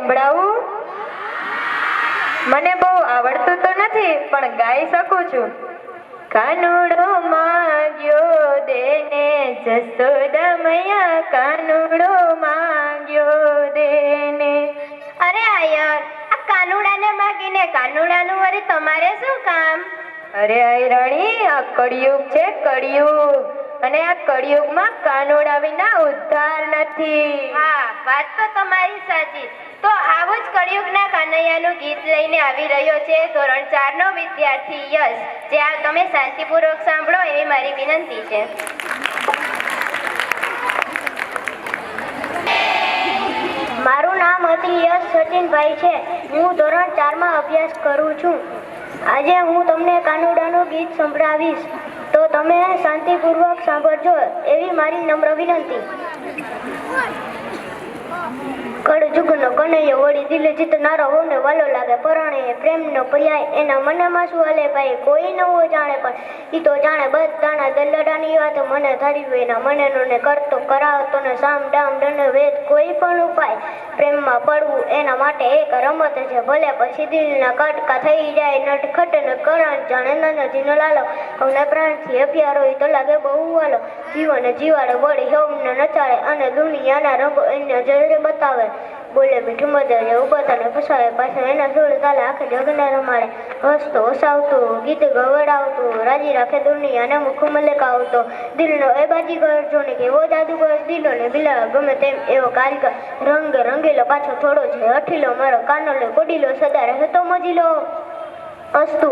સંભળાવું? મને બહુ આવડતું તો નથી પણ ગાઈ શકું છું. કાનુડો માંગ્યો દેને જસોદા મૈયા, કાનુડો માંગ્યો દેને. અરે આયર, આ કાનુડાને માગીને કાનુડાનું વળી તમારે શું કામ? અરે આયરાણી, આ કળિયુગ છે કળિયુગ, અને આ કળિયુગમાં કાનુડા વિના ઉદ્ધાર નથી. હા, વાત તો તમારી સાચી. તો આવું જ કળિયુગના કાનૈયાનું ગીત લઈને આવી રહ્યો છે ધોરણ 4 નો વિદ્યાર્થી યશ. જે આ તમે શાંતિપૂર્વક સાંભળો એવી મારી વિનંતી છે. મારું નામ અતિ યશ સચિનભાઈ છે. હું ધોરણ 4 માં અભ્યાસ કરું છું. આજે હું તમને કાનુડાનું ગીત સંભળાવીશ, તો તમે શાંતિપૂર્વક સાંભળજો એવી મારી નમ્ર વિનંતી. કળજુગનો કનૈયો વળી દિલ જીતનારો હોને વાલો લાગે પરાણે પ્રેમનો પર્યાય એના મનમાં શું હાલે ભાઈ કોઈ ન હોય જાણે, પણ ઈ તો જાણે બધાના દલડાની વાત મને ધરી એના મનેનો ને કરતો કરાવતો ને સામ ડામ દંડ વેદ કોઈ પણ ઉપાય. પ્રેમમાં પડવું એના માટે એક રમત છે, ભલે પછી દિલના કટકા થઈ જાય નટખટ ને કરણ જાણે નાનાજીનો લાલો. હવે પ્રાણથી અભ્યારો ઈ તો લાગે બહુ વાલો, જીવન જીવાડે વળી હમને નચાડે અને દુનિયાના રંગો એને જરે બતાવે. બોલે મીઠું મદરે ઉભા ને ફસાવે પાછળ એના સોળ તાલે આખે જગને રમાડે. હસતો હસાવતો ગીત ગવડાવતો રાજી રાખે દુનિયાને મુખ મલકાવતો. દિલનો એ બાજીગર જોને કે એવો જાદુગર દિલો ને બિલા ગમે તેમ એવો કારીગર. રંગ રંગીલો પાછો થોડો છે હઠીલો મારો કાનોલો કોડીલો સદા રહે તો મજીલો. અસ્તુ.